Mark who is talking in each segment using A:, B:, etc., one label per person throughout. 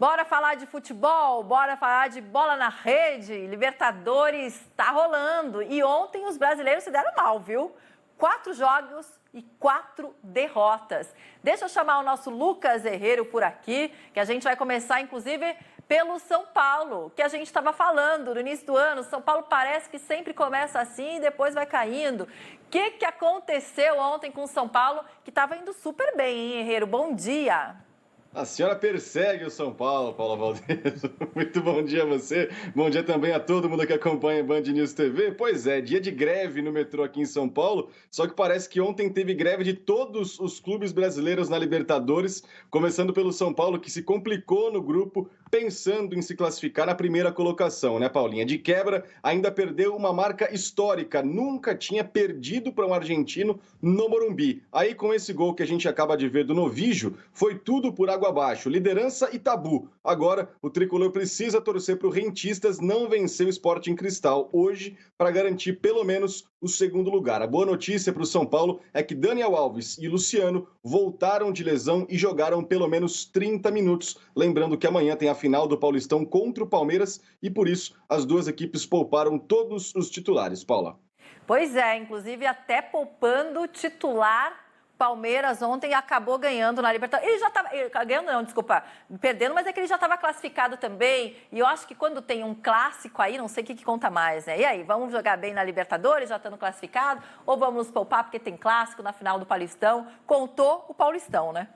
A: Bora falar de futebol, bora falar de bola na rede. Libertadores tá rolando. E ontem os brasileiros se deram mal, viu? 4 jogos e 4 derrotas. Deixa eu chamar o nosso Lucas Herrero por aqui, que a gente vai começar, inclusive, pelo São Paulo, que a gente estava falando no início do ano. São Paulo parece que sempre começa assim e depois vai caindo. O que aconteceu ontem com o São Paulo, que estava indo super bem, hein, Herrero? Bom dia!
B: A senhora persegue o São Paulo, Paula Valdez. Muito bom dia a você. Bom dia também a todo mundo que acompanha a Band News TV. Pois é, dia de greve no metrô aqui em São Paulo, só que parece que ontem teve greve de todos os clubes brasileiros na Libertadores, começando pelo São Paulo, que se complicou no grupo, pensando em se classificar na primeira colocação, né, Paulinha? De quebra, ainda perdeu uma marca histórica. Nunca tinha perdido para um argentino no Morumbi. Aí, com esse gol que a gente acaba de ver do Novígio, foi tudo por água abaixo, liderança e tabu. Agora, o tricolor precisa torcer para o Rentistas não vencer o Sporting Cristal hoje para garantir pelo menos o segundo lugar. A boa notícia para o São Paulo é que Daniel Alves e Luciano voltaram de lesão e jogaram pelo menos 30 minutos. Lembrando que amanhã tem a final do Paulistão contra o Palmeiras e por isso as duas equipes pouparam todos os titulares. Paula.
A: Pois é, inclusive até poupando titular. Palmeiras ontem acabou ganhando na Libertadores. Ele já estava ganhando, não, desculpa, perdendo, mas é que ele já estava classificado também. E eu acho que quando tem um clássico aí, não sei o que conta mais, né? E aí, vamos jogar bem na Libertadores, já estando classificado? Ou vamos nos poupar porque tem clássico na final do Paulistão? Contou o Paulistão, né?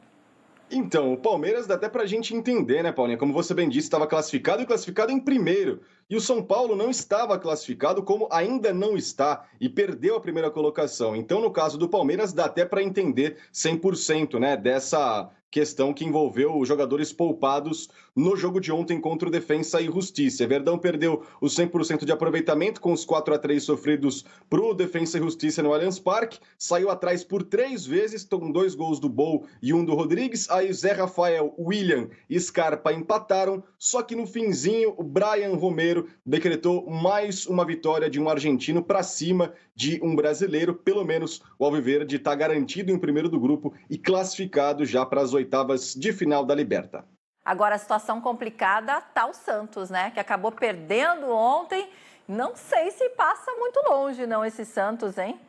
B: Então, o Palmeiras dá até pra gente entender, né, Paulinha? Como você bem disse, estava classificado e classificado em primeiro. E o São Paulo não estava classificado, como ainda não está, e perdeu a primeira colocação. Então, no caso do Palmeiras, dá até para entender 100%, né, dessa questão que envolveu os jogadores poupados no jogo de ontem contra o Defensa e Justiça. Verdão perdeu os 100% de aproveitamento com os 4-3 sofridos para o Defensa e Justiça no Allianz Parque, saiu atrás por 3 vezes, com 2 gols do Bou e 1 do Rodrigues, aí Zé Rafael, William e Scarpa empataram, só que no finzinho o Brian Romero decretou mais uma vitória de um argentino para cima de um brasileiro, pelo menos o Alviverde está garantido em primeiro do grupo e classificado já para as oitavas de final da Liberta.
A: Agora, a situação complicada tá o Santos, né? Que acabou perdendo ontem. Não sei se passa muito longe, não, esse Santos, hein?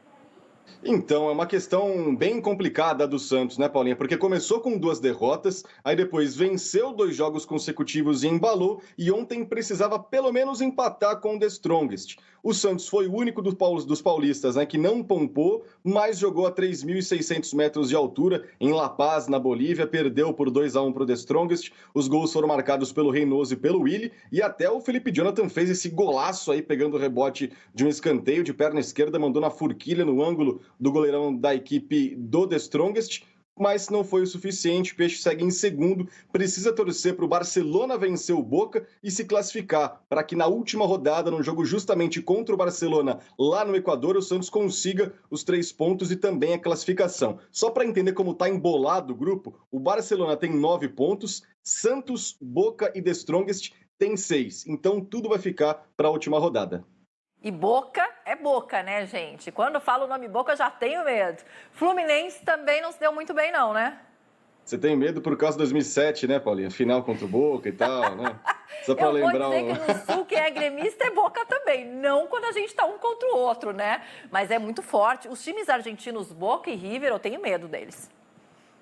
B: Então, é uma questão bem complicada do Santos, né, Paulinha? Porque começou com 2 derrotas, aí depois venceu 2 jogos consecutivos e embalou, e ontem precisava pelo menos empatar com o The Strongest. O Santos foi o único dos paulistas, né, que não pompou, mas jogou a 3.600 metros de altura em La Paz, na Bolívia, perdeu por 2-1 para o The Strongest. Os gols foram marcados pelo Reynoso e pelo Willi, e até o Felipe Jonathan fez esse golaço aí, pegando o rebote de um escanteio de perna esquerda, mandou na forquilha no ângulo do goleirão da equipe do The Strongest, mas não foi o suficiente. O Peixe segue em segundo, precisa torcer para o Barcelona vencer o Boca e se classificar, para que na última rodada, num jogo justamente contra o Barcelona, lá no Equador, o Santos consiga os 3 pontos e também a classificação. Só para entender como está embolado o grupo, o Barcelona tem 9 pontos, Santos, Boca e The Strongest tem 6, então tudo vai ficar para a última rodada.
A: E Boca é Boca, né, gente? Quando falo o nome Boca, eu já tenho medo. Fluminense também não se deu muito bem, não, né?
B: Você tem medo por causa de 2007, né, Paulinha? Final contra o Boca e tal, né? Só para
A: Eu vou
B: lembrar
A: dizer que no Sul quem é gremista é Boca também. Não quando a gente tá um contra o outro, né? Mas é muito forte. Os times argentinos Boca e River, eu tenho medo deles.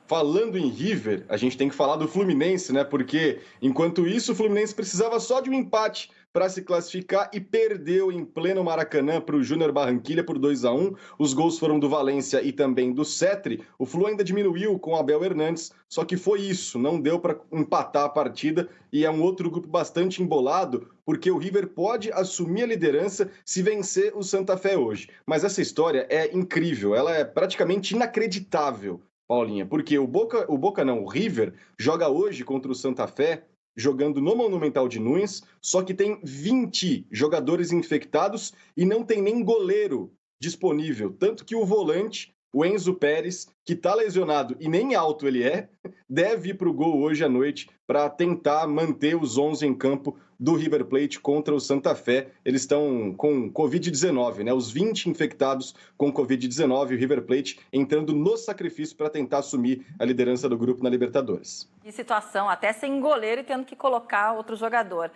B: Falando em River, a gente tem que falar do Fluminense, né? Porque, enquanto isso, o Fluminense precisava só de um empate para se classificar e perdeu em pleno Maracanã para o Júnior Barranquilla por 2-1. Os gols foram do Valência e também do Cetri. O Flu ainda diminuiu com Abel Hernandes, só que foi isso, não deu para empatar a partida e é um outro grupo bastante embolado, porque o River pode assumir a liderança se vencer o Santa Fé hoje. Mas essa história é incrível, ela é praticamente inacreditável, Paulinha, porque o River joga hoje contra o Santa Fé, jogando no Monumental de Nunes, só que tem 20 jogadores infectados e não tem nem goleiro disponível. Tanto que o volante, o Enzo Pérez, que está lesionado e nem alto ele é, deve ir para o gol hoje à noite para tentar manter os 11 em campo do River Plate contra o Santa Fé. Eles estão com Covid-19, né? Os 20 infectados com Covid-19, o River Plate entrando no sacrifício para tentar assumir a liderança do grupo na Libertadores.
A: Que situação, até sem goleiro e tendo que colocar outro jogador.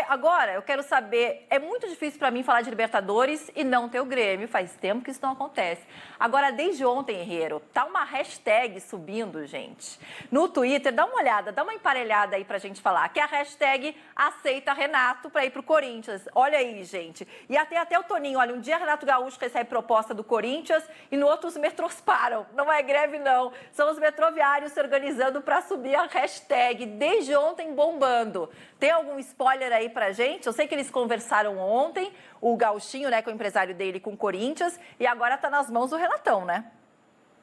A: Agora, eu quero saber, é muito difícil para mim falar de Libertadores e não ter o Grêmio, faz tempo que isso não acontece. Agora, desde ontem, Herrero, tá uma hashtag subindo, gente. No Twitter, dá uma olhada, dá uma emparelhada aí pra gente falar, que é a hashtag aceita Renato para ir pro Corinthians. Olha aí, gente. E até o Toninho, olha, um dia Renato Gaúcho recebe proposta do Corinthians e no outro os metrôs param. Não é greve, não. São os metroviários se organizando para subir a hashtag, desde ontem bombando. Tem algum spoiler aí pra gente? Eu sei que eles conversaram ontem, o Gauchinho, né, com o empresário dele, com o Corinthians, e agora tá nas mãos do Renatão, né?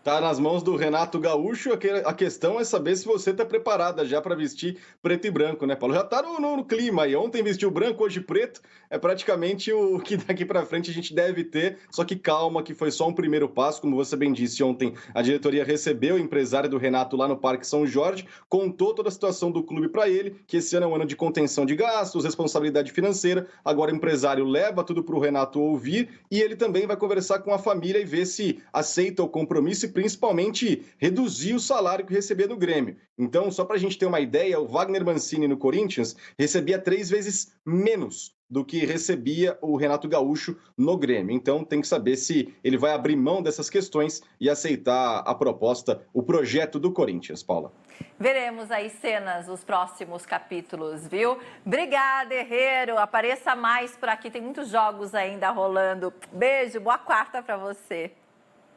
B: Tá nas mãos do Renato Gaúcho. A questão é saber se você tá preparada já para vestir preto e branco, né, Paulo? Já tá no clima aí. Ontem vestiu branco, hoje preto. É praticamente o que daqui para frente a gente deve ter. Só que calma, que foi só um primeiro passo. Como você bem disse, ontem a diretoria recebeu o empresário do Renato lá no Parque São Jorge, contou toda a situação do clube para ele, que esse ano é um ano de contenção de gastos, responsabilidade financeira. Agora o empresário leva tudo para o Renato ouvir e ele também vai conversar com a família e ver se aceita o compromisso, principalmente reduzir o salário que recebia no Grêmio. Então, só para a gente ter uma ideia, o Wagner Mancini no Corinthians recebia 3 vezes menos do que recebia o Renato Gaúcho no Grêmio. Então, tem que saber se ele vai abrir mão dessas questões e aceitar a proposta, o projeto do Corinthians, Paula.
A: Veremos aí cenas nos próximos capítulos, viu? Obrigada, Herrero. Apareça mais por aqui, tem muitos jogos ainda rolando. Beijo, boa quarta para você.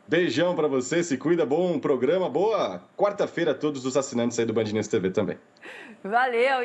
B: Beijão para você, se cuida, bom programa, boa quarta-feira a todos os assinantes aí do Band News TV também.
A: Valeu!